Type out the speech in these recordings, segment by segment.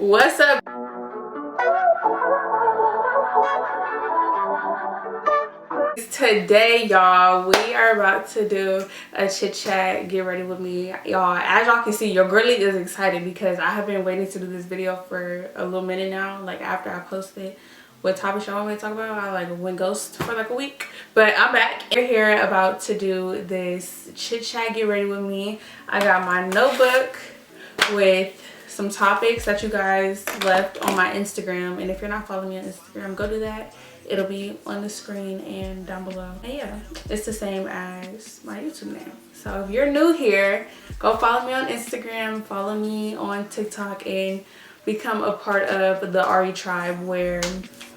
What's up? Today, y'all, we are about to do a chit chat. Get ready with me, y'all. As y'all can see, your girlie is excited because I have been waiting to do this video for a little minute now. Like after I posted what topic y'all want me to talk about, I like went ghost for like a week, but I'm back. We're here about to do this chit chat. Get ready with me. I got my notebook with some topics that you guys left on my Instagram, and if you're not following me on Instagram, go do that. It'll be on the screen and down below. And yeah, it's the same as my YouTube name. So if you're new here, go follow me on Instagram, follow me on TikTok, and become a part of the Aria tribe, where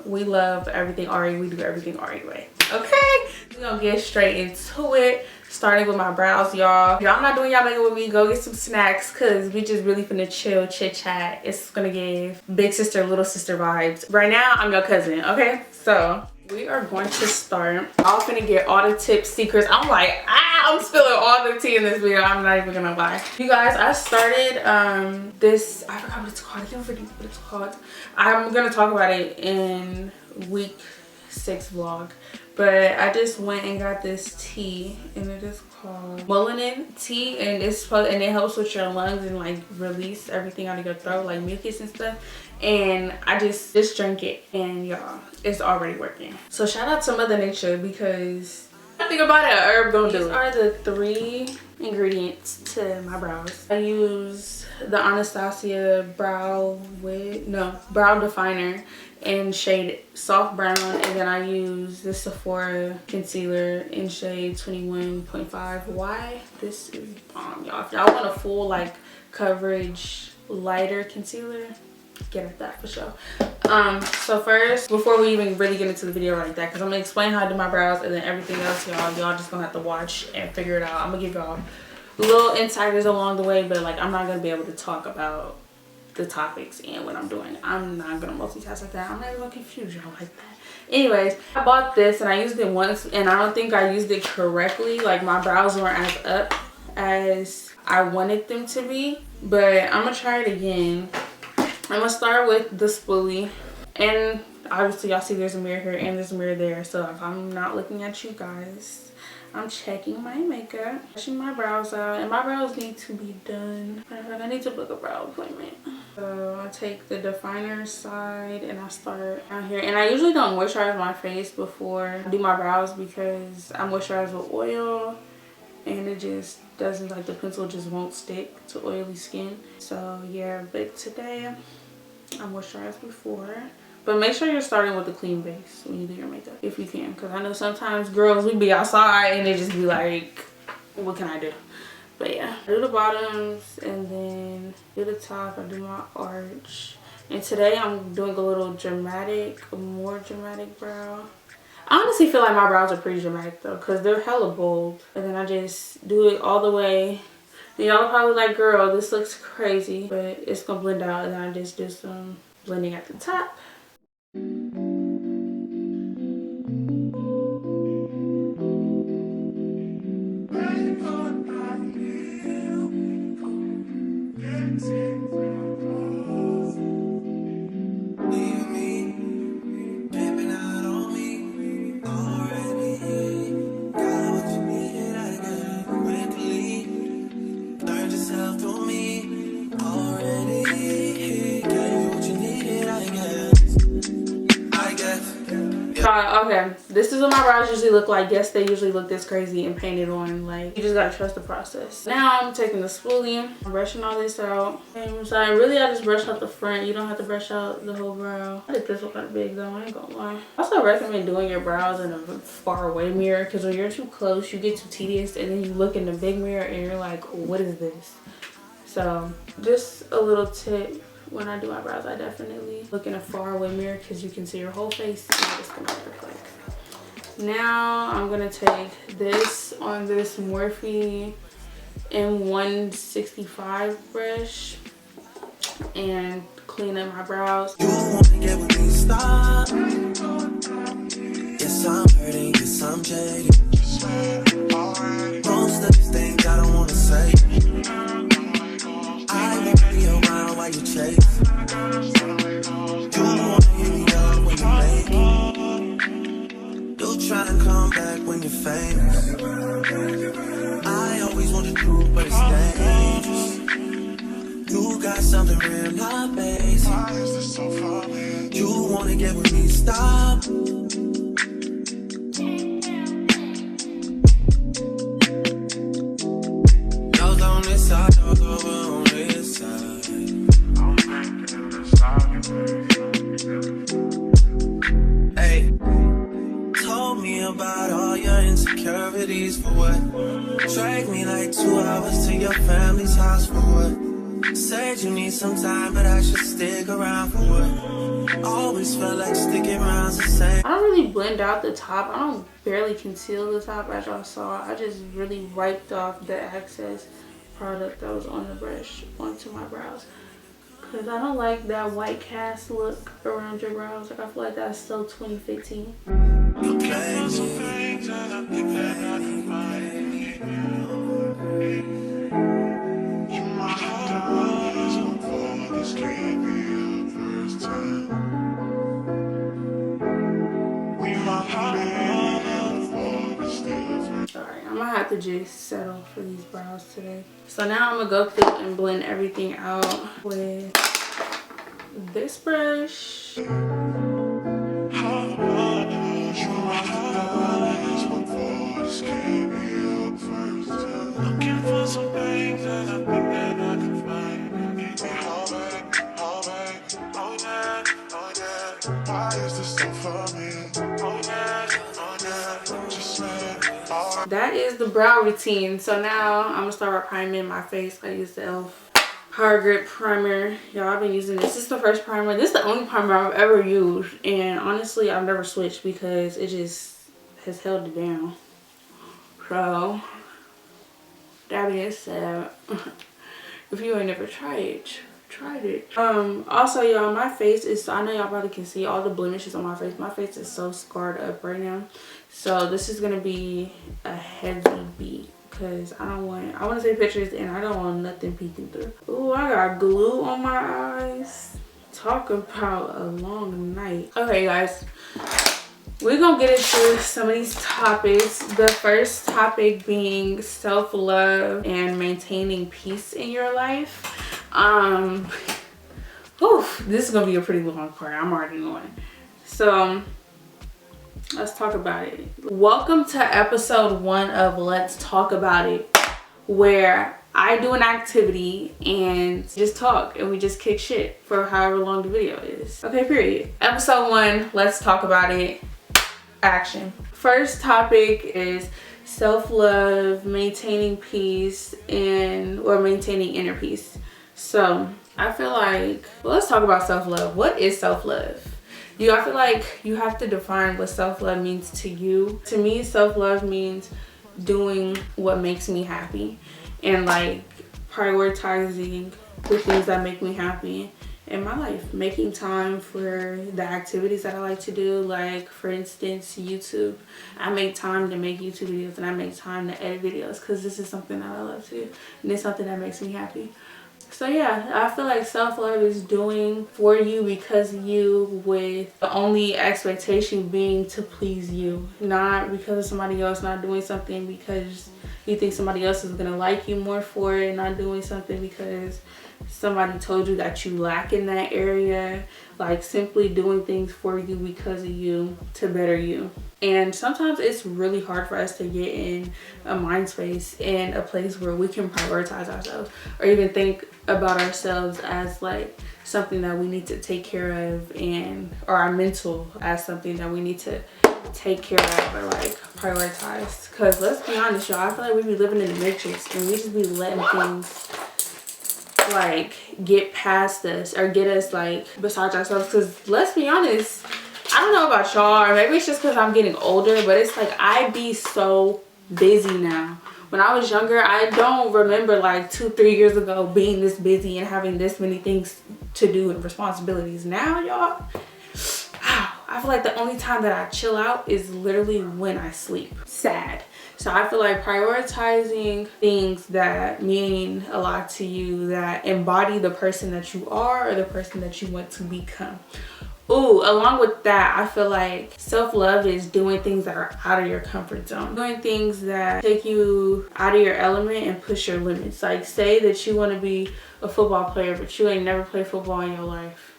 we love everything Aria. We do everything Aria way. Okay, we're gonna get straight into it. Starting with my brows, y'all. If y'all not doing y'all makeup with me, go get some snacks, because we just really finna chill, chit chat. It's gonna give big sister, little sister vibes. Right now, I'm your cousin, okay? So we are going to start. I'm finna get all the tips, secrets. I'm like, I'm spilling all the tea in this video. I'm not even gonna lie. You guys, I started this, I forgot what it's called. I can't forget what it's called. I'm gonna talk about it in week 6 vlog. But I just went and got this tea, and it is called melanin tea, and it's supposed, and it helps with your lungs and like release everything out of your throat, like mucus and stuff. And I just drank it, and y'all, it's already working. So shout out to Mother Nature, because I think about it, a herb don't do it. These are the 3 ingredients to my brows. I use the Anastasia brow definer in shade soft brown, and then I use the Sephora concealer in shade 21.5. Why? This is bomb, y'all. If y'all want a full like coverage lighter concealer, get at that for sure. So first, before we even really get into the video like that, because I'm gonna explain how I do my brows, and then everything else y'all just gonna have to watch and figure it out. I'm gonna give y'all little insiders along the way, but like I'm not gonna be able to talk about the topics and what I'm doing. I'm not gonna multitask like that. I'm not even gonna confuse y'all like that. Anyways, I bought this and I used it once, and I don't think I used it correctly. Like my brows weren't as up as I wanted them to be, but I'm gonna try it again. I'm gonna start with the spoolie, and obviously y'all see there's a mirror here and there's a mirror there, so if I'm not looking at you guys, I'm checking my makeup, brushing my brows out, and my brows need to be done. I need to book a brow appointment. So I take the definer side and I start out here, and I usually don't moisturize my face before I do my brows, because I moisturize with oil and it just doesn't, like the pencil just won't stick to oily skin. So yeah, but today I moisturize before. But make sure you're starting with a clean base when you do your makeup, if you can. Because I know sometimes girls, we be outside and they just be like, what can I do? But yeah, I do the bottoms and then do the top. I do my arch. And today I'm doing a little more dramatic brow. I honestly feel like my brows are pretty dramatic though, because they're hella bold. And then I just do it all the way. And y'all probably like, girl, this looks crazy. But it's going to blend out, and then I just do some blending at the top. Okay, this is what my brows usually look like. Yes, they usually look this crazy and painted on. Like, you just gotta trust the process. Now I'm taking the spoolie, I'm brushing all this out. And so I just brush out the front. You don't have to brush out the whole brow. I did this one kind of big though, I ain't gonna lie. I also recommend doing your brows in a far away mirror, because when you're too close, you get too tedious, and then you look in the big mirror and you're like, what is this? So just a little tip. When I do my brows, I definitely look in a far away mirror, because you can see your whole face and what it's gonna look like. Now I'm gonna take this on this Morphe M165 brush and clean up my brows. You wanna get with me, stop. Yes, I'm hurting, yes, I'm jaded. Most of these things I don't wanna say. I won't be around while you chase. my face. You wanna get with me, stop. Yours on this side, yours over on this side. Hey, told me about all your insecurities for what? Drag me like 2 hours to your family's house for what? Said you need some time, but I should stick around for what? Always felt like sticking around's the same. I don't really blend out the top. I don't barely conceal the top, as y'all saw. I just really wiped off the excess product that was on the brush onto my brows. Because I don't like that white cast look around your brows. Like, I feel like that's so 2015. Alright, I'm gonna have to just settle for these brows today. So now I'm gonna go through and blend everything out with this brush. Looking for some things that I think that I can find. Oh yeah, why is this so funny? Oh yeah, just say it. That is the brow routine. So now I'm gonna start priming my face. I use the e.l.f. Power Grip Primer. Y'all, I've been using this. This is the first primer. This is the only primer I've ever used. And honestly, I've never switched because it just has held it down. So, that being said, if you ain't never tried it. Also, y'all, my face is, I know y'all probably can see all the blemishes on my face. My face is so scarred up right now. So, this is going to be a heavy beat. Because I want to take pictures and I don't want nothing peeking through. Ooh, I got glue on my eyes. Talk about a long night. Okay, guys. We're going to get into some of these topics. The first topic being self-love and maintaining peace in your life. This is going to be a pretty long part. I'm already knowing. So, let's talk about it. Welcome to episode 1 of Let's Talk About It, where I do an activity and just talk and we just kick shit for however long the video is. Okay, period. Episode 1, let's talk about it. Action. First topic is self-love, maintaining peace, or maintaining inner peace. So I feel like, well, let's talk about self-love. What is self-love? I feel like you have to define what self-love means to you. To me, self-love means doing what makes me happy and like prioritizing the things that make me happy in my life. Making time for the activities that I like to do. Like, for instance, YouTube. I make time to make YouTube videos and I make time to edit videos because this is something that I love to do. And it's something that makes me happy. So yeah, I feel like self-love is doing for you, because you, with the only expectation being to please you. Not because of somebody else, not doing something because you think somebody else is going to like you more for it. Not doing something because somebody told you that you lack in that area. Like, simply doing things for you because of you, to better you. And sometimes it's really hard for us to get in a mind space and a place where we can prioritize ourselves or even think about ourselves as like something that we need to take care of, or our mental as something that we need to take care of or like prioritize. Because let's be honest, y'all, I feel like we be living in the matrix and we just be letting things like get past us or get us like besides ourselves. Because let's be honest, I don't know about y'all, or maybe it's just because I'm getting older, but it's like I be so busy now. When I was younger, I don't remember like 2-3 years ago being this busy and having this many things to do and responsibilities. Now, y'all, I feel like the only time that I chill out is literally when I sleep. Sad. So I feel like prioritizing things that mean a lot to you, that embody the person that you are or the person that you want to become. Ooh, along with that, I feel like self-love is doing things that are out of your comfort zone. Doing things that take you out of your element and push your limits. Like, say that you want to be a football player, but you ain't never played football in your life.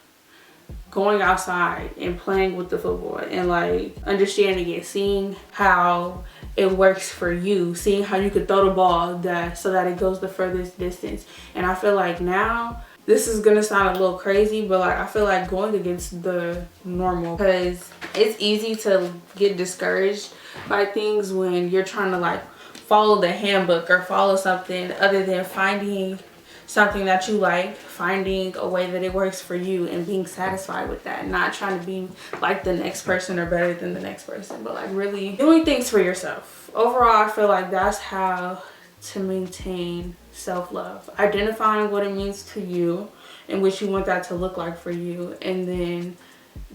Going outside and playing with the football and like understanding it, seeing how it works for you, seeing how you could throw the ball so that it goes the furthest distance. And I feel like now, this is gonna sound a little crazy, but like I feel like going against the normal, because it's easy to get discouraged by things when you're trying to like follow the handbook or follow something other than finding something that you like, finding a way that it works for you and being satisfied with that, not trying to be like the next person or better than the next person, but like really doing things for yourself. Overall, I feel like that's how to maintain self-love. Identifying what it means to you and what you want that to look like for you, and then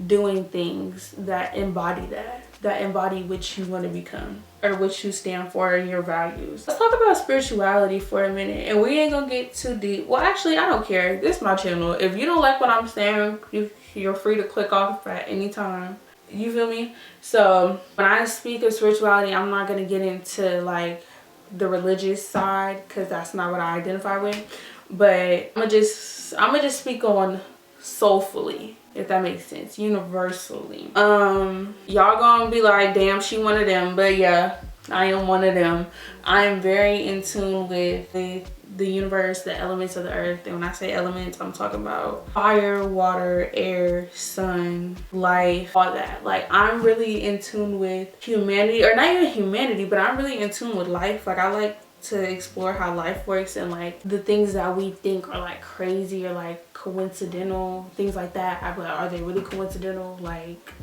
doing things that embody that embody what you want to become or what you stand for and your values. Let's talk about spirituality for a minute, and we ain't gonna get too deep. Well, actually, I don't care. This is my channel. If you don't like what I'm saying, you're free to click off at any time. You feel me? So when I speak of spirituality, I'm not gonna get into like the religious side, because that's not what I identify with, but I'm gonna just speak on soulfully, if that makes sense, universally. Y'all gonna be like, damn, she one of them, but yeah, I am one of them. I am very in tune with the universe, the elements of the earth. And when I say elements, I'm talking about fire, water, air, sun, life, all that. Like, I'm really in tune with humanity, or not even humanity, but I'm really in tune with life. Like, I like to explore how life works, and like the things that we think are like crazy or like coincidental, things like that. I'm like, are they really coincidental? Like,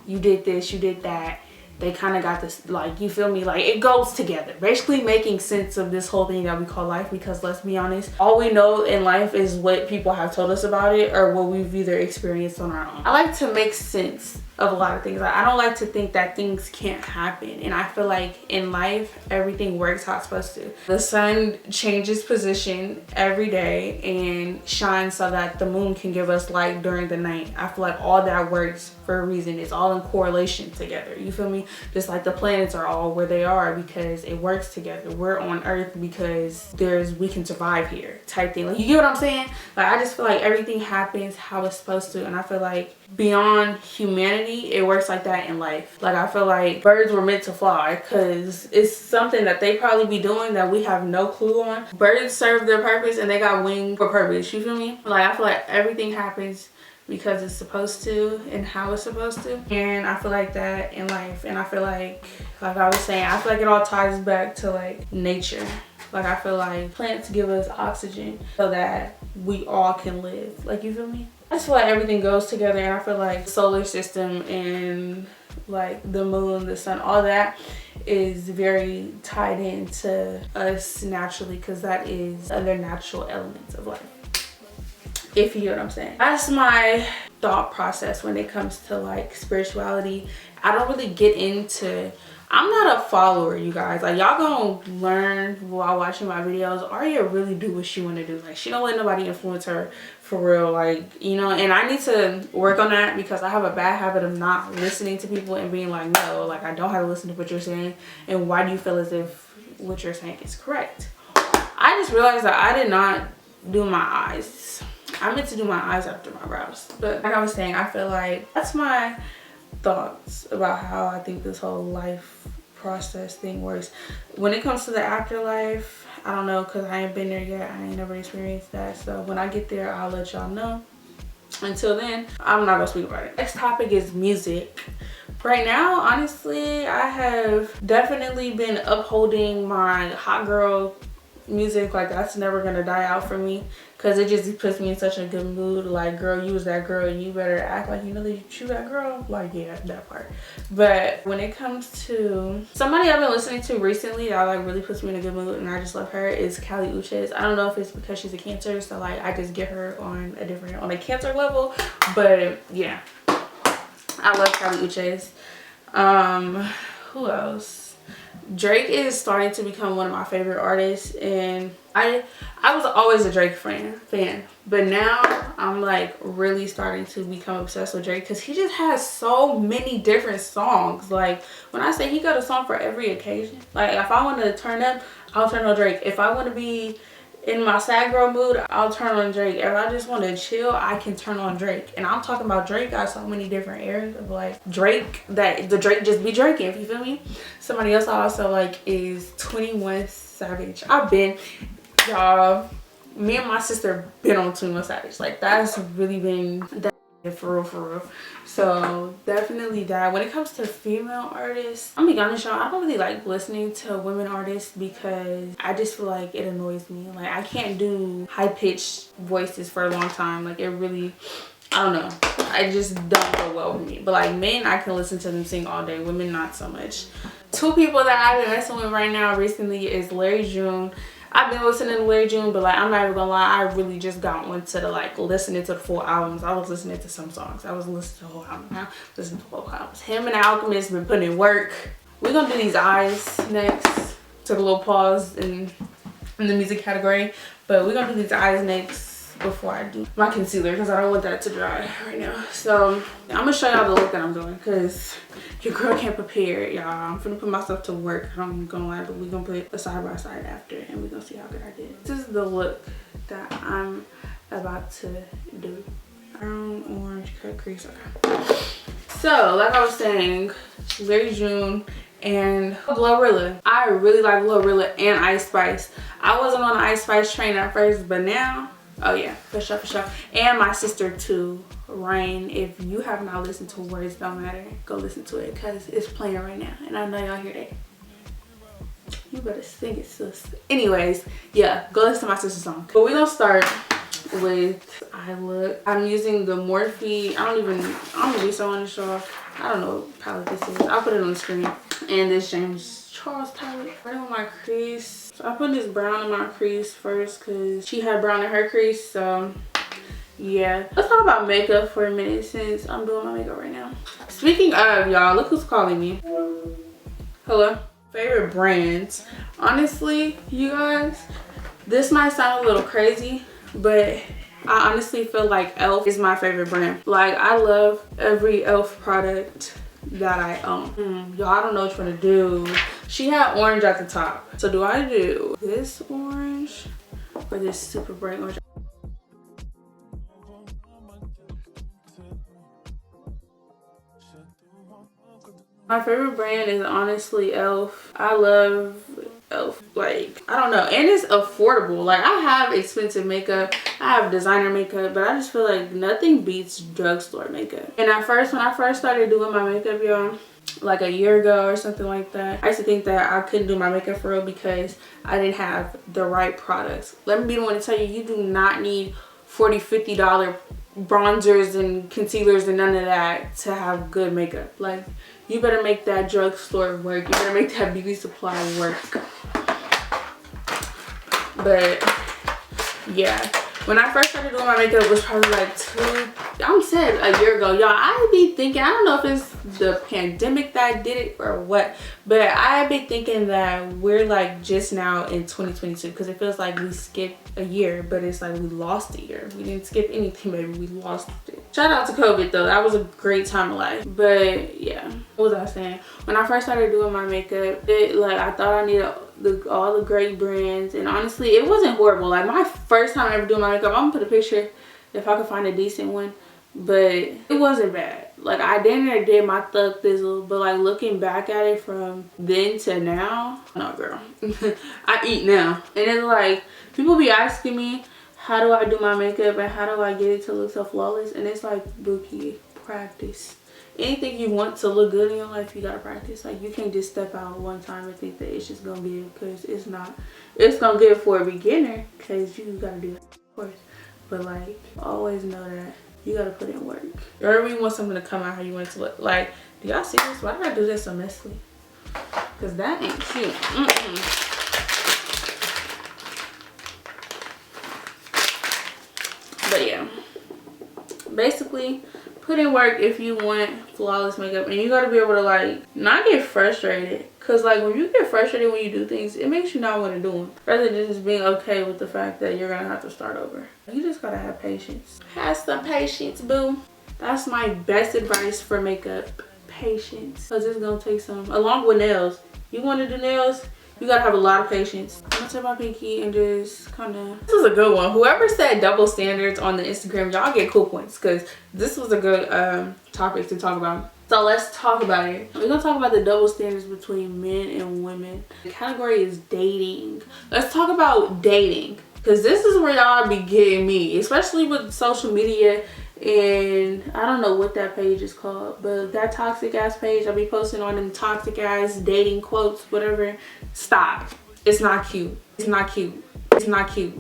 you did this, you did that, they kind of got this, like, you feel me, like it goes together, basically making sense of this whole thing that we call life. Because let's be honest, all we know in life is what people have told us about it or what we've either experienced on our own. I like to make sense of a lot of things. Like, I don't like to think that things can't happen, and I feel like in life everything works how it's supposed to. The sun changes position every day and shines so that the moon can give us light during the night. I feel like all that works for a reason. It's all in correlation together, you feel me? Just like the planets are all where they are because it works together. We're on Earth because we can survive here type thing. Like, you get what I'm saying? Like, I just feel like everything happens how it's supposed to, and I feel like beyond humanity, it works like that in life. Like, I feel like birds were meant to fly because it's something that they probably be doing that we have no clue on. Birds serve their purpose and they got wings for purpose, you feel me? Like, I feel like everything happens because it's supposed to and how it's supposed to, and I feel like that in life. And I feel like I was saying, I feel like it all ties back to like nature. Like, I feel like plants give us oxygen so that we all can live, like, you feel me? I just feel like everything goes together, and I feel like the solar system and like the moon, the sun, all that is very tied into us naturally, because that is other natural elements of life, if you get what I'm saying. That's my thought process when it comes to like spirituality. I don't really get into, I'm not a follower, you guys. Like, y'all gonna learn while watching my videos. Aria really do what she wanna do. Like, she don't let nobody influence her for real, like, you know. And I need to work on that, because I have a bad habit of not listening to people and being like, no, like, I don't have to listen to what you're saying, and why do you feel as if what you're saying is correct? I just realized that I did not do my eyes. I meant to do my eyes after my brows. But like I was saying, I feel like that's my thoughts about how I think this whole life process thing works. When it comes to the afterlife, I don't know, because I ain't been there yet. I ain't never experienced that. So when I get there, I'll let y'all know. Until then, I'm not gonna speak about it. Next topic is music. Right now, honestly, I have definitely been upholding my hot girl music. Like, that's never gonna die out for me, because it just puts me in such a good mood. Like, girl, you was that girl and you better act like you know that you that girl. Like, yeah, that part. But when it comes to somebody I've been listening to recently that like really puts me in a good mood and I just love her is Kali Uchis. I don't know if it's because she's a Cancer, so like I just get her on a Cancer level, but yeah, I love Kali Uchis. Who else? Drake is starting to become one of my favorite artists, and I was always a Drake fan, but now I'm like really starting to become obsessed with Drake because he just has so many different songs. Like when I say he got a song for every occasion. Like if I want to turn up, I'll turn on Drake. If I want to be in my sad girl mood, I'll turn on Drake. If I just want to chill, I can turn on Drake. And I'm talking about Drake got so many different areas of like Drake that the Drake just be Draking, if you feel me. Somebody else I also like is 21 Savage. I've been, y'all, me and my sister been on 21 Savage. Like that's really been that for real. So definitely that. When it comes to female artists, I'm gonna be honest, y'all, I don't really like listening to women artists because I just feel like it annoys me. Like I can't do high-pitched voices for a long time. Like it really, I don't know, I just don't go well with me. But like men, I can listen to them sing all day. Women, not so much. Two people that I've been messing with right now recently is Larry June. I've been listening to Larry June, but like I'm not even gonna lie, I really just got into the like listening to the full albums. I was listening to some songs. I was listening to the whole album now. Listening to the whole albums. Him and Alchemist been putting in work. We're gonna do these eyes next. Took a little pause in the music category, but we're gonna do these eyes next before I do my concealer because I don't want that to dry right now. So I'm gonna show y'all the look that I'm doing because your girl can't prepare, y'all. I'm finna put myself to work. I'm gonna lie, but we're gonna put a side by side after and we're gonna see how good I did. This is the look that I'm about to do. Brown, orange, cut crease. Okay. So like I was saying, Larry June and Glorilla. I really like Glorilla and Ice Spice. I wasn't on the Ice Spice train at first, but now, oh yeah, for sure. And my sister too, Rain. If you have not listened to Words Don't Matter, go listen to it because it's playing right now. And I know y'all hear that. You better sing it, sis. Anyways, yeah, go listen to my sister's song. But we're gonna start with eye look. I'm using the Morphe. I'm gonna be so honest, y'all. I don't know what palette this is. I'll put it on the screen. And this James Charles palette. Right on my crease. So I put this brown in my crease first because she had brown in her crease. So yeah. Let's talk about makeup for a minute since I'm doing my makeup right now. Speaking of, y'all, look who's calling me. Hello. Favorite brands. Honestly, you guys, this might sound a little crazy, but I honestly feel like e.l.f. is my favorite brand. Like I love every e.l.f. product that I own. Y'all, I don't know which one to do. She had orange at the top. So do I do this orange or this super bright orange? My favorite brand is honestly e.l.f. I love e.l.f. Like, I don't know. And it's affordable. Like, I have expensive makeup. I have designer makeup. But I just feel like nothing beats drugstore makeup. And at first, when I first started doing my makeup, y'all, like a year ago or something like that, I used to think that I couldn't do my makeup for real because I didn't have the right products. Let me be the one to tell you, you do not need $40, $50 bronzers and concealers and none of that to have good makeup. Like, you better make that drugstore work. You better make that beauty supply work. But yeah, when I first started doing my makeup, it was probably like a year ago. Y'all, I be thinking, I don't know if it's the pandemic that did it or what, but I be thinking that we're like just now in 2022 because it feels like we skipped a year, but it's like we lost a year. We didn't skip anything, baby. We lost it. Shout out to COVID though. That was a great time of life. But yeah, what was I saying? When I first started doing my makeup, I thought I needed all the great brands, and honestly, it wasn't horrible. Like my first time ever doing my makeup, I'm gonna put a picture if I could find a decent one, but it wasn't bad. Like I did my Thug Thizzle, but like looking back at it from then to now, no girl. I eat now. And it's like people be asking me how do I do my makeup and how do I get it to look so flawless, and it's like, Bookie, practice. Anything you want to look good in your life, you gotta practice. Like you can't just step out one time and think that it's just gonna be it, because it's not. It's gonna get it for a beginner because you gotta do it, of course, but like always know that you gotta put in work. Or you want something to come out how you want it to look. Like, do y'all see this? Why did I do this so messily? Because that ain't cute. But yeah, basically put in work if you want flawless makeup, and you got to be able to like not get frustrated, because like when you get frustrated when you do things, it makes you not want to do them, rather than just being okay with the fact that you're gonna have to start over. You just gotta have patience. Have some patience, boo. That's my best advice for makeup. Patience, because it's gonna take some, along with nails. You want to do nails, you gotta have a lot of patience. I'm gonna take my pinky and just kind of, this was a good one. Whoever said double standards on the Instagram, y'all get cool points, because this was a good topic to talk about. So let's talk about it. We're gonna talk about the double standards between men and women. The category is dating. Let's talk about dating, because this is where y'all be getting me, especially with social media. And I don't know what that page is called, but that toxic ass page, I'll be posting on them toxic ass dating quotes, whatever. Stop. It's not cute. It's not cute. It's not cute.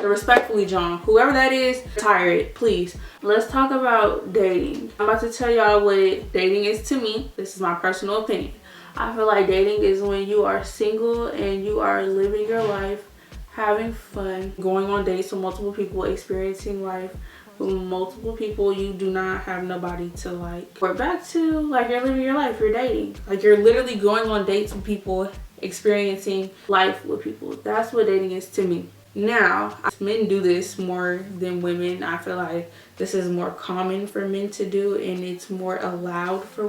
Respectfully, John, whoever that is, retire it, please. Let's talk about dating. I'm about to tell y'all what dating is to me. This is my personal opinion. I feel like dating is when you are single and you are living your life, having fun, going on dates with multiple people, experiencing life with multiple people. You do not have nobody to like. We're back to like you're living your life, you're dating. Like you're literally going on dates with people, experiencing life with people. That's what dating is to me. Now, men do this more than women. I feel like this is more common for men to do, and it's more allowed for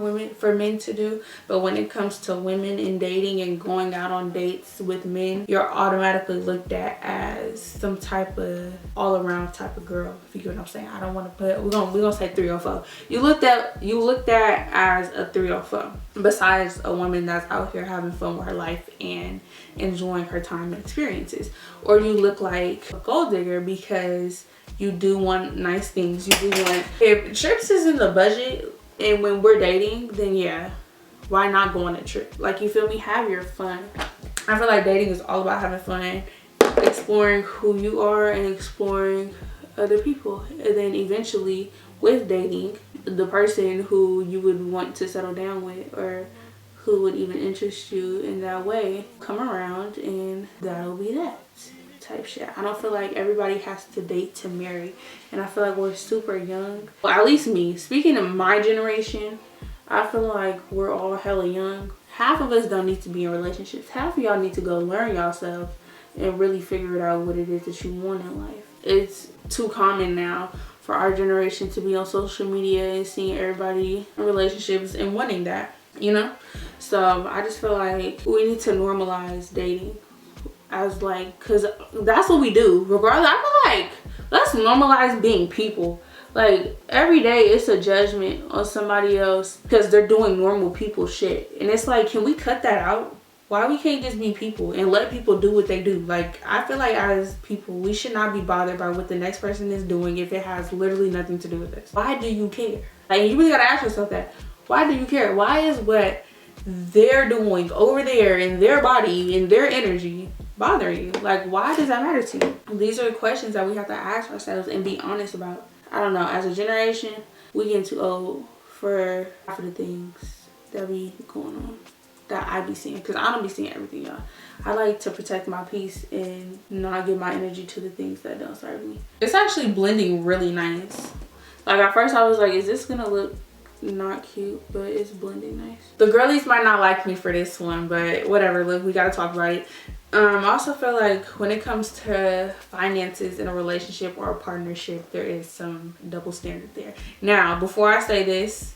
men to do. But when it comes to women and dating and going out on dates with men, you're automatically looked at as some type of all-around type of girl, if you get what I'm saying. I don't want to put, we're gonna say 304. You looked at as a 304, besides a woman that's out here having fun with her life and enjoying her time and experiences. Or you look like a gold digger because you do want nice things. You do want, if trips is in the budget and when we're dating, then yeah, why not go on a trip? Like, you feel me? Have your fun. I feel like dating is all about having fun, exploring who you are and exploring other people. And then eventually with dating, the person who you would want to settle down with or who would even interest you in that way come around, and that'll be that type shit. I don't feel like everybody has to date to marry, and I feel like we're super young. Well, at least me, speaking of my generation, I feel like we're all hella young. Half of us don't need to be in relationships. Half of y'all need to go learn yourself and really figure out what it is that you want in life. It's too common now for our generation to be on social media and seeing everybody in relationships and wanting that, you know? So I just feel like we need to normalize dating as like, because that's what we do regardless. I feel like let's normalize being people. Like every day it's a judgment on somebody else because they're doing normal people shit, and it's like, can we cut that out? Why we can't just be people and let people do what they do? Like, I feel like as people, we should not be bothered by what the next person is doing if it has literally nothing to do with us. Why do you care? Like, you really gotta ask yourself that. Why do you care? Why is what they're doing over there in their body, in their energy, bothering you? Like, why does that matter to you? These are the questions that we have to ask ourselves and be honest about. I don't know, as a generation, we getting too old for half of the things that be going on, that I be seeing, because I don't be seeing everything, y'all. I like to protect my peace and not give my energy to the things that don't serve me. It's actually blending really nice. Like, at first I was like, is this gonna look not cute? But it's blending nice. The girlies might not like me for this one, but whatever. Look, we gotta talk about it. I also feel like when it comes to finances in a relationship or a partnership, there is some double standard there. Now, before I say this,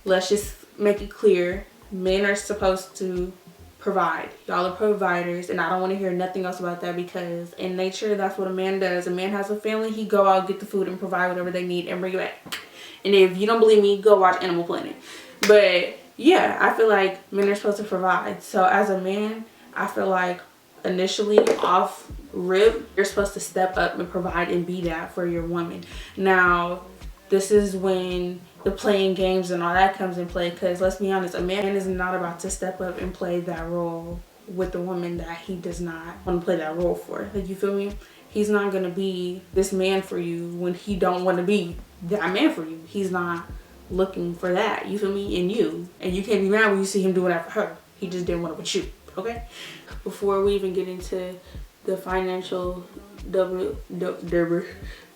let's just make it clear. Men are supposed to provide. Y'all are providers, and I don't want to hear nothing else about that, because in nature, that's what a man does. A man has a family, he go out, get the food, and provide whatever they need and bring it back. And if you don't believe me, go watch Animal Planet. But yeah, I feel like men are supposed to provide. So as a man, I feel like initially off rip, you're supposed to step up and provide and be that for your woman. Now, this is when the playing games and all that comes in play, because let's be honest, a man is not about to step up and play that role with the woman that he does not want to play that role for. Like, you feel me? He's not gonna be this man for you when he don't want to be that man for you. He's not looking for that, you feel me, in you. And you can't be mad when you see him doing that for her. He just didn't want it with you, okay? Before we even get into the financial the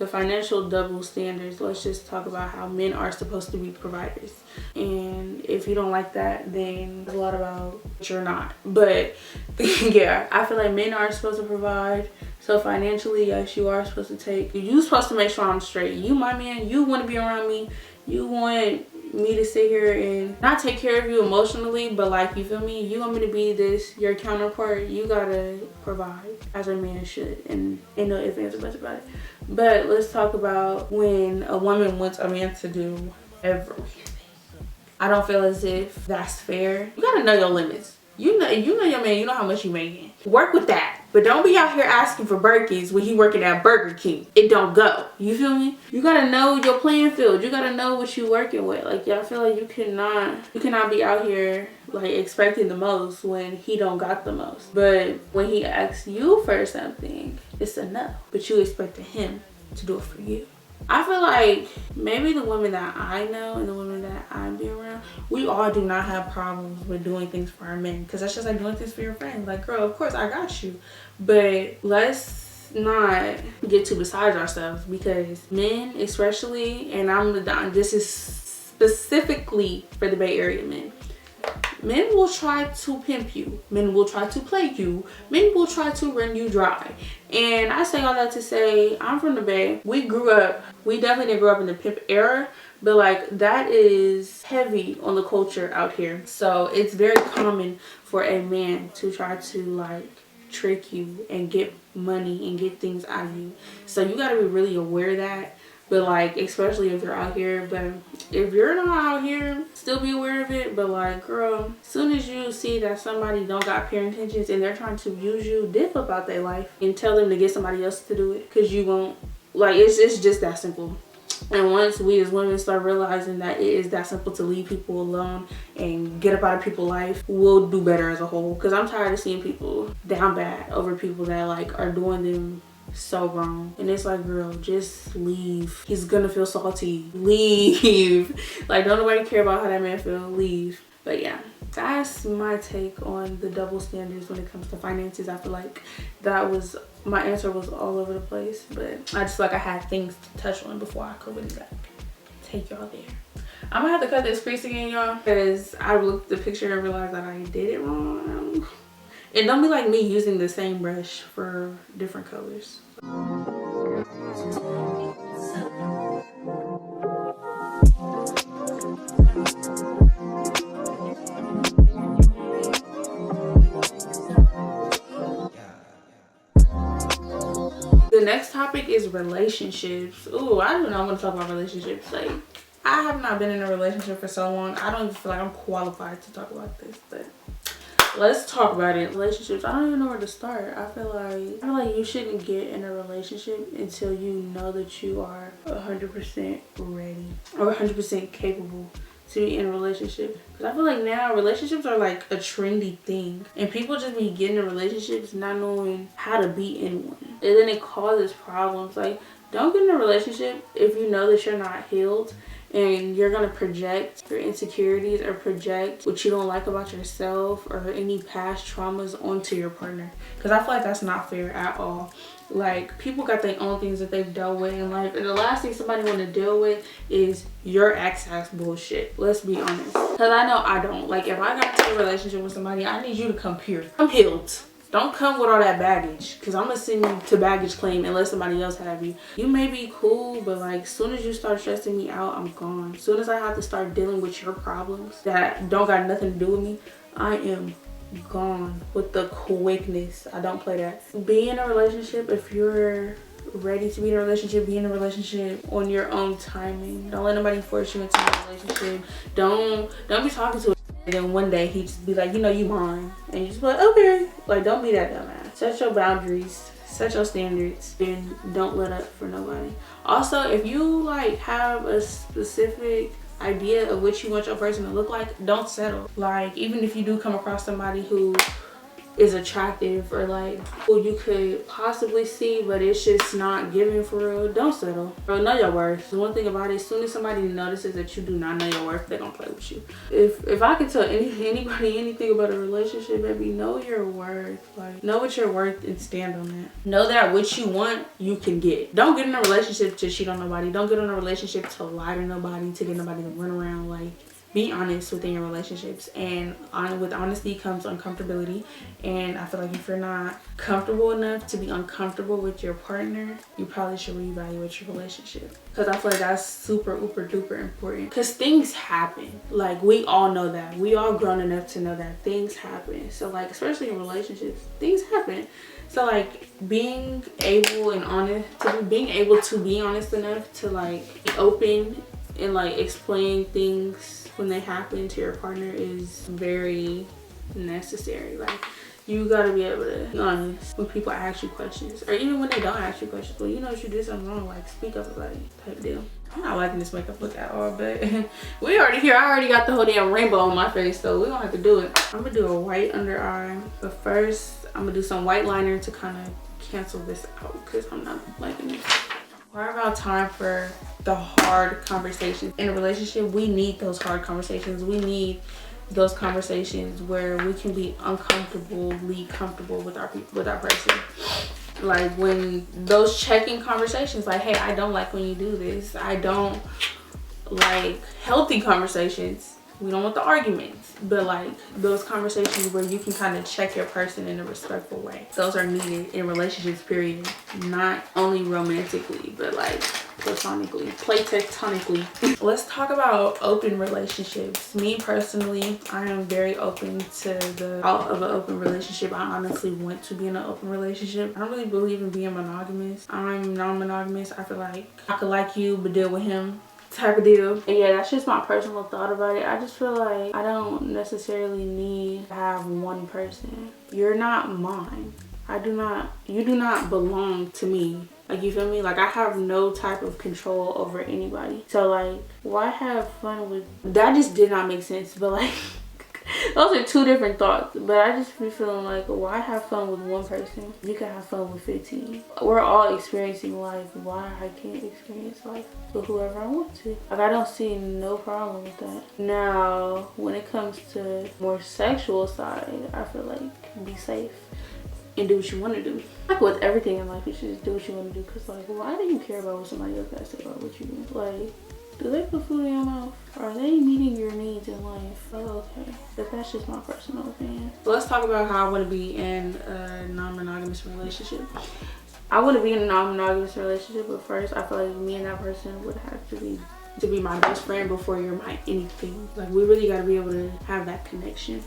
financial double standards. Let's just talk about how men are supposed to be providers. And if you don't like that, then there's a lot about what you're not. But yeah, I feel like men are supposed to provide. So financially, yes, you are supposed to take. You're supposed to make sure I'm straight. You my man, you want to be around me. You want me to sit here and not take care of you emotionally, but like, you feel me, you want me to be this your counterpart, you gotta provide as a man should, and ain't no ifs, ands, or buts about it. But let's talk about when a woman wants a man to do everything. I don't feel as if that's fair. You gotta know your limits. You know your man, you know how much you making. Work with that. But don't be out here asking for Birkins when he working at Burger King. It don't go. You feel me? You gotta know your playing field. You gotta know what you working with. Like, y'all feel like you cannot be out here like expecting the most when he don't got the most. But when he asks you for something, it's a no. But you expecting him to do it for you. I feel like maybe the women that I know and the women that I'm being around, we all do not have problems with doing things for our men, because that's just like doing things for your friends. Like, girl, of course I got you, but let's not get too beside ourselves, because men especially, and this is specifically for the Bay Area men, men will try to pimp you. Men will try to play you. Men will try to run you dry. And I say all that to say, I'm from the Bay. We definitely didn't grow up in the pimp era, but like, that is heavy on the culture out here. So it's very common for a man to try to like trick you and get money and get things out of you. So you got to be really aware of that. But like, especially if you're out here. But if you're not out here, still be aware of it. But like, girl, as soon as you see that somebody don't got pure intentions and they're trying to use you, dip about their life and tell them to get somebody else to do it, because you won't. Like, it's just that simple. And once we as women start realizing that it is that simple to leave people alone and get up out of people's life, we'll do better as a whole. Because I'm tired of seeing people down bad over people that like are doing them so wrong. And it's like, girl, just leave. He's gonna feel salty. Leave. Like, don't nobody care about how that man feel. Leave. But yeah, that's my take on the double standards when it comes to finances. I feel like my answer was all over the place, but I just feel like I had things to touch on before I could really like take y'all there. I'm gonna have to cut this crease again, y'all, because I looked at the picture and realized that I did it wrong. And don't be like me using the same brush for different colors. The next topic is relationships. Ooh, I do not want to talk about relationships. Like, I have not been in a relationship for so long. I don't even feel like I'm qualified to talk about this, but let's talk about it. Relationships, I don't even know where to start. I feel like you shouldn't get in a relationship until you know that you are 100% ready or 100% capable to be in a relationship. Because I feel like now relationships are like a trendy thing, and people just be getting in relationships not knowing how to be in one, and then it causes problems. Like, don't get in a relationship if you know that you're not healed and you're gonna project your insecurities or project what you don't like about yourself or any past traumas onto your partner, because I feel like that's not fair at all. Like, people got their own things that they've dealt with in life, and the last thing somebody want to deal with is your ex-ass bullshit. Let's be honest, because I know I don't. Like, if I got into a relationship with somebody, I need you to come here. I'm healed. Don't come with all that baggage, because I'm gonna send you to baggage claim and let somebody else have you. You may be cool, but like, as soon as you start stressing me out, I'm gone. As soon as I have to start dealing with your problems that don't got nothing to do with me, I am gone with the quickness. I don't play that. Be in a relationship if you're ready to be in a relationship. Be in a relationship on your own timing. Don't let nobody force you into a relationship. Don't be talking to and then one day he just be like, you know, you mine, and you just be like, okay. Like, don't be that dumbass. Set your boundaries, set your standards, and don't let up for nobody. Also, if you like have a specific idea of what you want your person to look like, don't settle. Like, even if you do come across somebody who is attractive or like who you could possibly see, but it's just not giving for real, don't settle. Bro, know your worth. The one thing about it, as soon as somebody notices that you do not know your worth, they're gonna play with you. If I could tell anybody anything about a relationship, baby, know your worth. Like, know what you're worth and stand on that. Know that what you want, you can get. Don't get in a relationship to cheat on nobody. Don't get in a relationship to lie to nobody, to get nobody to run around. Like, be honest within your relationships, and with honesty comes uncomfortability. And I feel like if you're not comfortable enough to be uncomfortable with your partner, you probably should reevaluate your relationship, because I feel like that's super uber duper important, because things happen. Like, we all know that. We all grown enough to know that things happen. So like, especially in relationships, things happen. So like, being able to be honest enough to like be open and like explain things when they happen to your partner is very necessary. Like, you gotta be able to be honest when people ask you questions, or even when they don't ask you questions. Well, you know, if you did something wrong, like, speak up about it, type deal. I'm not liking this makeup look at all, but we already here. I already got the whole damn rainbow on my face, so we don't have to do it. I'm gonna do a white under eye, but first I'm gonna do some white liner to kind of cancel this out, because I'm not liking this. We're about time for the hard conversations. In a relationship, we need those hard conversations. We need those conversations where we can be uncomfortably comfortable with our person. Like, when those check-in conversations, like, hey, I don't like when you do this. I don't like healthy conversations. We don't want the arguments, but like those conversations where you can kind of check your person in a respectful way. Those are needed in relationships, period. Not only romantically, but like platonically, platectonically. Let's talk about open relationships. Me personally, I am very open to the thought of an open relationship. I honestly want to be in an open relationship. I don't really believe in being monogamous. I'm non-monogamous. I feel like I could like you but deal with him type of deal. And yeah, that's just my personal thought about it. I just feel like I don't necessarily need to have one person. You're not mine. You do not belong to me. Like, you feel me? Like, I have no type of control over anybody. So like, why have fun with that? Just did not make sense. But like, those are two different thoughts. But I just be feeling like, why have fun with one person? You can have fun with 15. We're all experiencing life. Why I can't experience life with whoever I want to? Like, I don't see no problem with that. Now, when it comes to more sexual side, I feel like be safe and do what you want to do. Like, with everything in life, you should just do what you want to do. Because like, why do you care about what somebody else has to say about what you do? Like, do they put food in your mouth? Are they meeting your needs in life? Oh, okay. But that's just my personal opinion. So let's talk about how I want to be in a non-monogamous relationship. I want to be in a non-monogamous relationship, but first I feel like me and that person would have to be my best friend before you're my anything. Like, we really got to be able to have that connection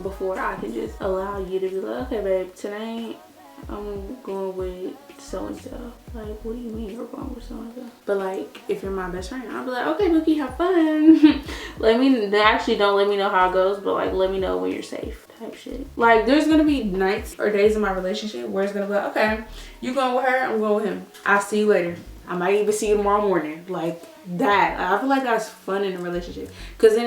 before I can just allow you to be like, okay babe, tonight I'm going with so-and-so. Like, what do you mean you're going with so-and-so? But like, if you're my best friend, I'll be like, okay Bookie, have fun. They actually don't let me know how it goes, but like, let me know when you're safe type shit. Like, there's gonna be nights or days in my relationship where it's gonna be like, okay, you going with her, I'm going with him. I'll see you later. I might even see you tomorrow morning. Like that. I feel like that's fun in a relationship, because then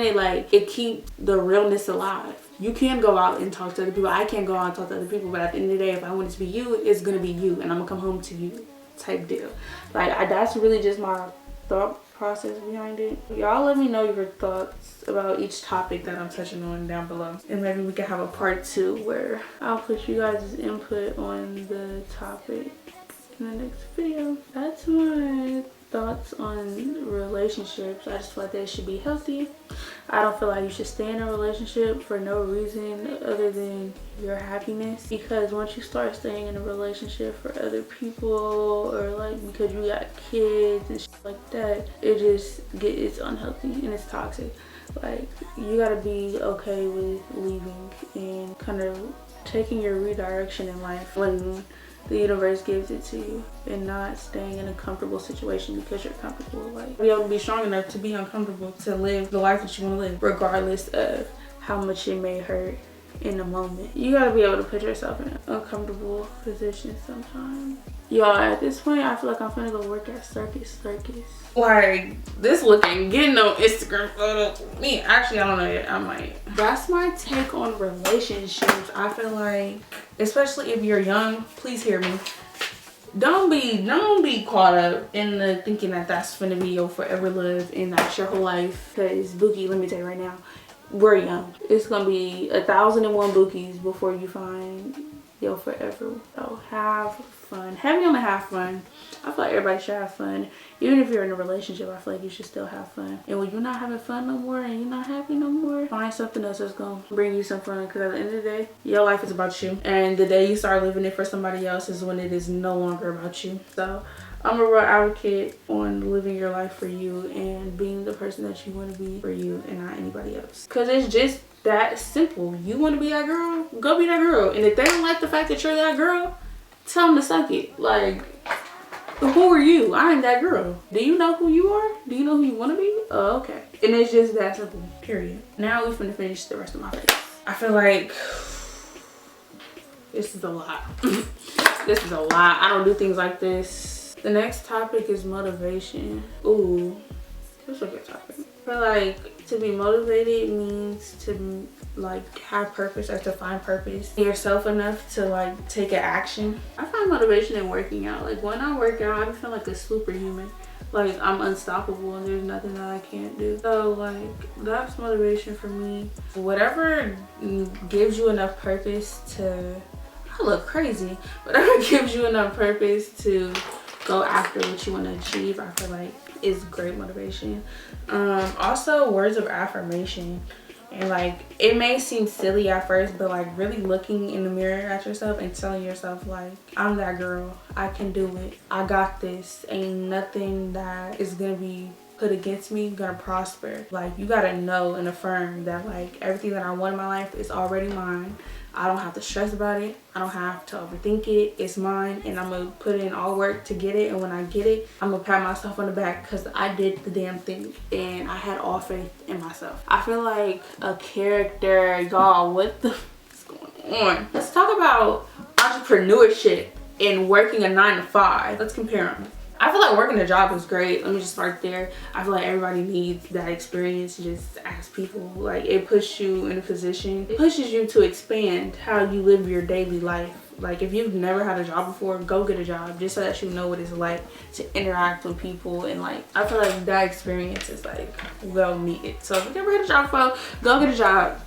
it keeps the realness alive. You can go out and talk to other people. I can't go out and talk to other people, but at the end of the day, if I want it to be you, it's gonna be you, and I'm gonna come home to you type deal. Like, that's really just my thought process behind it. Y'all let me know your thoughts about each topic that I'm touching on down below, and maybe we can have a part 2 where I'll put you guys' input on the topic in the next video. That's my thoughts on relationships. I just feel like they should be healthy. I don't feel like you should stay in a relationship for no reason other than your happiness, because once you start staying in a relationship for other people, or like because you got kids and shit like that, it's unhealthy and it's toxic. Like, you gotta be okay with leaving and kind of taking your redirection in life when the universe gives it to you, and not staying in a comfortable situation because you're comfortable. Like, be able to be strong enough to be uncomfortable, to live the life that you want to live, regardless of how much it may hurt in the moment. You gotta be able to put yourself in an uncomfortable position sometimes. Y'all, at this point, I feel like I'm finna go work at Circus. Like, this looking, getting no Instagram photos. Me, actually, I don't know yet. I might. That's my take on relationships. I feel like, especially if you're young, please hear me. Don't be caught up in the thinking that that's finna be your forever love and that's your whole life. Cause Bookie, let me tell you right now, we're young. It's gonna be 1,001 Bookies before you find your forever. So have fun. Heavy on the have fun. I feel like everybody should have fun. Even if you're in a relationship, I feel like you should still have fun. And when you're not having fun no more and you're not happy no more, find something else that's gonna bring you some fun. Because at the end of the day, your life is about you. And the day you start living it for somebody else is when it is no longer about you. So I'm a real advocate on living your life for you and being the person that you want to be for you and not anybody else. Because it's just that simple. You want to be that girl? Go be that girl. And if they don't like the fact that you're that girl, tell them to suck it. Like, who are you? I ain't that girl. Do you know who you are? Do you know who you want to be? Oh, okay. And it's just that simple. Period. Now we're finna finish the rest of my face. I feel like this is a lot. This is a lot. I don't do things like this. The next topic is motivation. Ooh, that's a good topic. I feel like to be motivated means to like have purpose or to find purpose in yourself enough to like take an action. I find motivation in working out. Like when I work out, I feel like a superhuman. Like I'm unstoppable and there's nothing that I can't do. So like that's motivation for me. Whatever gives you enough purpose to, I look crazy, whatever gives you enough purpose to go after what you want to achieve, I feel like is great motivation. Also words of affirmation. And like it may seem silly at first, but like really looking in the mirror at yourself and telling yourself like, I'm that girl, I can do it, I got this, ain't nothing that is gonna be put against me gonna prosper. Like you gotta know and affirm that like everything that I want in my life is already mine. I don't have to stress about it. I don't have to overthink it. It's mine and I'm gonna put in all work to get it. And when I get it, I'm gonna pat myself on the back because I did the damn thing and I had all faith in myself. I feel like a character, y'all, what the is going on? Let's talk about entrepreneurship and working a 9-to-5. Let's compare them. I feel like working a job is great. Let me just start there. I feel like everybody needs that experience. Just ask people. Like it puts you in a position. It pushes you to expand how you live your daily life. Like if you've never had a job before, go get a job just so that you know what it's like to interact with people. And like I feel like that experience is like well needed. So if you've never had a job before, go get a job.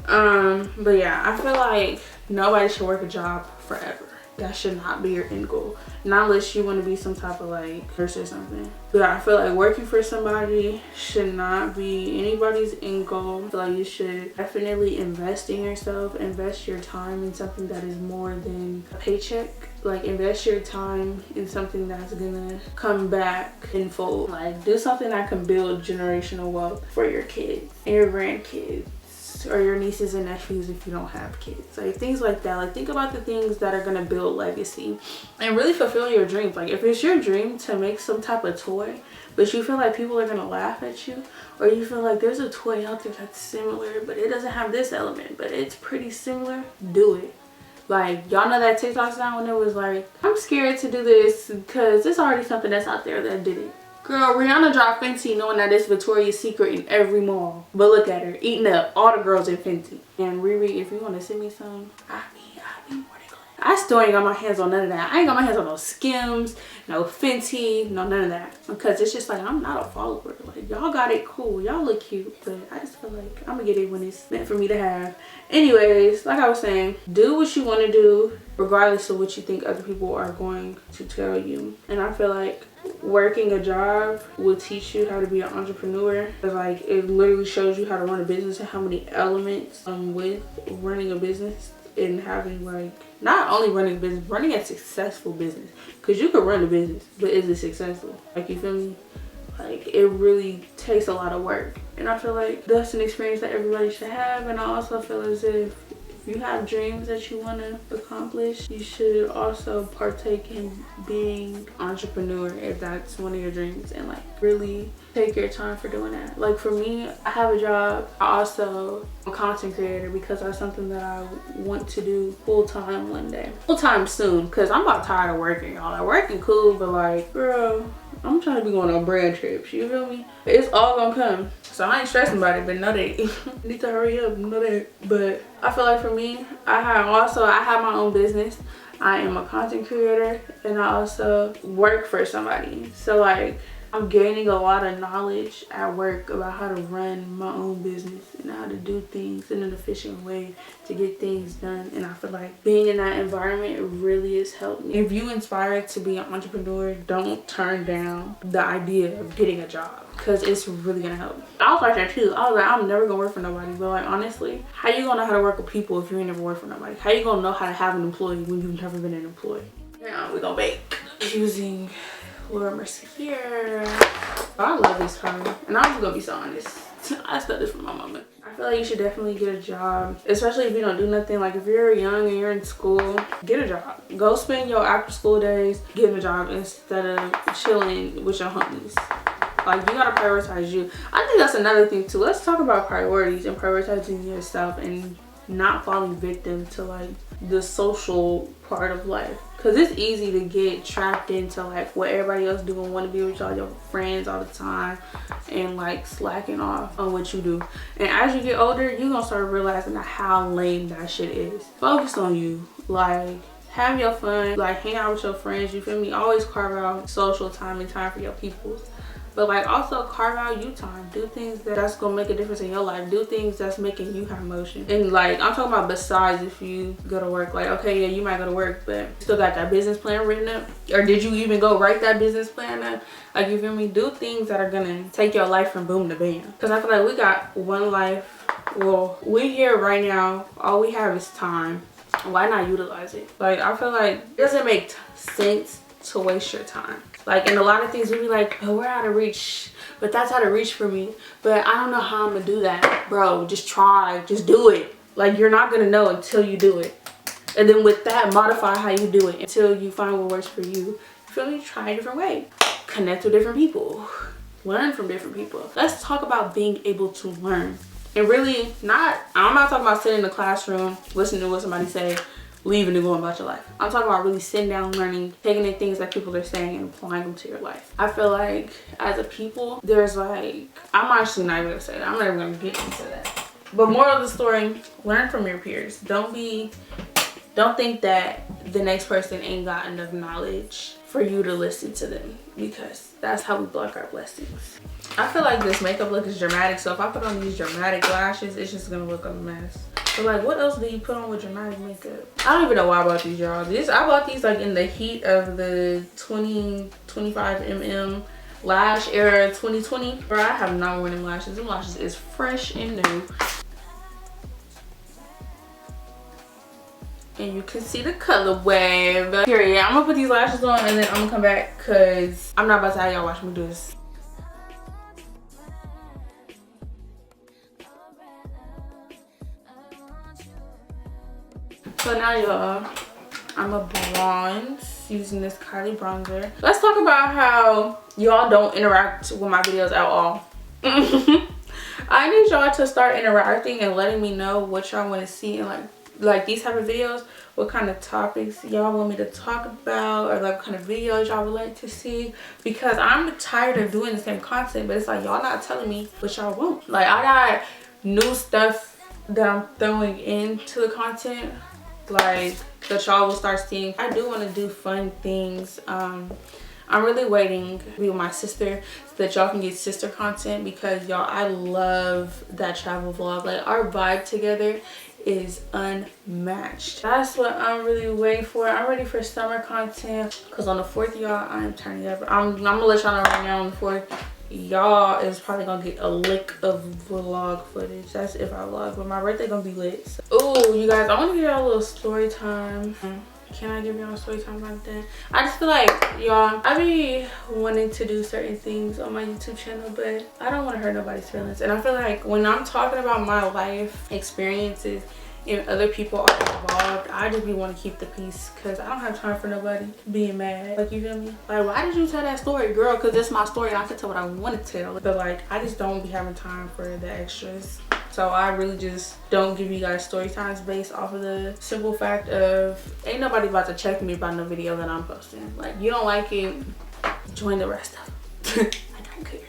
But yeah, I feel like nobody should work a job forever. That should not be your end goal. Not unless you want to be some type of like nurse or something. But I feel like working for somebody should not be anybody's end goal. I feel like you should definitely invest in yourself. Invest your time in something that is more than a paycheck. Like invest your time in something that's gonna come back in full. Like do something that can build generational wealth for your kids and your grandkids. Or your nieces and nephews if you don't have kids. Like things like that. Like think about the things that are gonna build legacy and really fulfill your dreams. Like if it's your dream to make some type of toy but you feel like people are gonna laugh at you, or you feel like there's a toy out there that's similar but it doesn't have this element but it's pretty similar, do it. Like y'all know that TikTok sound when it was like, I'm scared to do this because there's already something that's out there that did it. Girl, Rihanna dropped Fenty knowing that it's Victoria's Secret in every mall. But look at her, eating up all the girls in Fenty. And Riri, if you want to send me some, I be more than glad. I still ain't got my hands on none of that. I ain't got my hands on no Skims, no Fenty, no none of that. Because it's just like, I'm not a follower. Like, y'all got it cool. Y'all look cute. But I just feel like I'm going to get it when it's meant for me to have. Anyways, like I was saying, do what you want to do, regardless of what you think other people are going to tell you. And I feel like working a job will teach you how to be an entrepreneur. Like it literally shows you how to run a business and how many elements with running a business and having like not only running a business, running a successful business. Because you could run a business, but is it successful? Like you feel me? Like it really takes a lot of work. And I feel like that's an experience that everybody should have. And I also feel as if you have dreams that you want to accomplish, you should also partake in being entrepreneur if that's one of your dreams, and like really take your time for doing that. Like for me, I have a job. I also am a content creator because that's something that I want to do full-time one day. Full-time soon, because I'm about tired of working, y'all. Like working cool, but like, girl, I'm trying to be going on brand trips, you feel me? It's all gonna come. So I ain't stressing about it, but know that. Need to hurry up, know that. But I feel like for me, I have my own business. I am a content creator and I also work for somebody. So like, I'm gaining a lot of knowledge at work about how to run my own business and how to do things in an efficient way to get things done. And I feel like being in that environment really has helped me. If you inspire to be an entrepreneur, don't turn down the idea of getting a job, because it's really gonna help. I was like that too. I was like, I'm never gonna work for nobody. But like, honestly, how you gonna know how to work with people if you ain't never worked for nobody? How you gonna know how to have an employee when you've never been an employee? Now we're gonna bake using Laura Mercier here. I love this color, and I'm just gonna be so honest. I stole this from my mama. I feel like you should definitely get a job, especially if you don't do nothing. Like if you're young and you're in school, get a job. Go spend your after school days getting a job instead of chilling with your homies. Like you gotta prioritize you. I think that's another thing too. Let's talk about priorities and prioritizing yourself and not falling victim to like the social part of life, because it's easy to get trapped into like what everybody else do and want to be with all your friends all the time and like slacking off on what you do. And as you get older, you're gonna start realizing how lame that shit is. Focus on you. Like have your fun, like hang out with your friends, you feel me? Always carve out social time and time for your peoples. But like also carve out you time. Do things that's gonna make a difference in your life. Do things that's making you have motion. And like I'm talking about besides if you go to work. Like okay, yeah, you might go to work, but you still got that business plan written up. Or did you even go write that business plan up? Like you feel me? Do things that are gonna take your life from boom to bam. Because I feel like we got one life. Well, we here right now. All we have is time. Why not utilize it? Like I feel like it doesn't make sense to waste your time. Like, and a lot of things we be like, oh, we're out of reach, but that's out of reach for me, but I don't know how I'm gonna do that. Bro, just try, just do it. Like you're not gonna know until you do it, and then with that, modify how you do it until you find what works for you. You feel me? Try a different way, connect with different people, learn from different people. Let's talk about being able to learn. And really I'm not talking about sitting in the classroom listening to what somebody say, leaving and going about your life. I'm talking about really sitting down, learning, taking the things that people are saying and applying them to your life. I feel like as a people, there's like, I'm actually not even gonna say that. I'm not even gonna get into that. But moral of the story, learn from your peers. Don't think that the next person ain't got enough knowledge for you to listen to them, because that's how we block our blessings. I feel like this makeup look is dramatic, so if I put on these dramatic lashes, it's just gonna look a mess. But like, what else do you put on with dramatic makeup? I don't even know why I bought these, y'all. I bought these like in the heat of the 25mm lash era 2020. Bro, I have not worn them lashes. Them lashes is fresh and new. And you can see the color wave. Period. I'm gonna put these lashes on and then I'm gonna come back because I'm not about to have y'all watch me do this. So now y'all, I'm a bronze using this Kylie bronzer. Let's talk about how y'all don't interact with my videos at all. I need y'all to start interacting and letting me know what y'all want to see and like these type of videos, what kind of topics y'all want me to talk about, or like what kind of videos y'all would like to see, because I'm tired of doing the same content, but it's like y'all not telling me what y'all want. Like I got new stuff that I'm throwing into the content, like that y'all will start seeing. I do want to do fun things. I'm really waiting to be with my sister so that y'all can get sister content, because y'all, I love that travel vlog. Like our vibe together is unmatched. That's what I'm really waiting for. I'm ready for summer content, because on the 4th, y'all, I am turning up. I'm gonna let y'all know right now, on the 4th, y'all is probably gonna get a lick of vlog footage. That's if I vlog, but my birthday gonna be lit. So. Oh, you guys, I want to give y'all a little story time. Can I give y'all a story time about that? I just feel like, y'all, I be wanting to do certain things on my YouTube channel, but I don't want to hurt nobody's feelings. And I feel like when I'm talking about my life experiences and other people are involved, I just be want to keep the peace because I don't have time for nobody being mad. Like, you feel me? Like, why did you tell that story, girl? Because it's my story and I can tell what I want to tell. But like, I just don't be having time for the extras. So I really just don't give you guys story times based off of the simple fact of ain't nobody about to check me about no video that I'm posting. Like, you don't like it, join the rest of them. I don't care.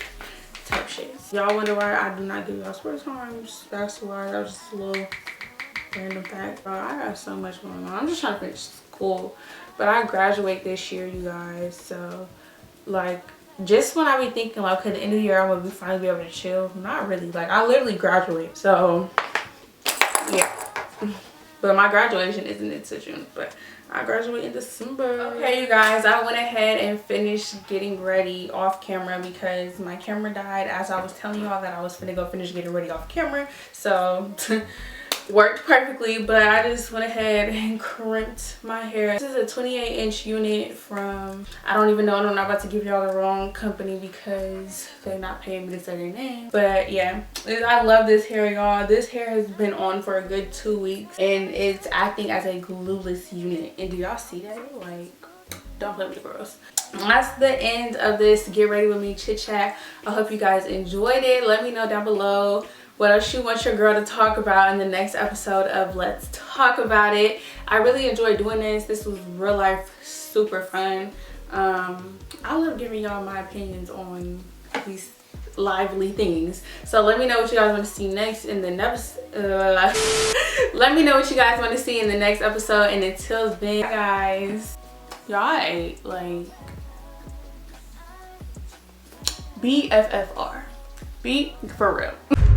Type shit. Y'all wonder why I do not give y'all story times. That's why. That was just a little random fact. Bro, I got so much going on. I'm just trying to finish school. But I graduate this year, you guys. So, like, just when I be thinking like, okay, the end of the year I'm gonna finally be able to chill. Not really. Like, I literally graduate. So yeah. But my graduation isn't until June. But I graduate in December. Okay, you guys, I went ahead and finished getting ready off camera because my camera died as I was telling y'all that I was finna go finish getting ready off camera. So worked perfectly, but I just went ahead and crimped my hair. This is a 28-inch unit from, I don't even know, I'm not about to give y'all the wrong company because they're not paying me to say their name. But yeah, I love this hair, y'all. This hair has been on for a good 2 weeks and it's acting as a glueless unit. And do y'all see that? Like, don't play with the girls. That's the end of this get ready with me chit chat. I hope you guys enjoyed it. Let me know down below what else you want your girl to talk about in the next episode of Let's Talk About It. I really enjoyed doing this. This was real life super fun. I love giving y'all my opinions on these lively things. So let me know what you guys want to see next in the next let me know what you guys want to see in the next episode, and until then, guys, y'all ate like BFFR. Be for real.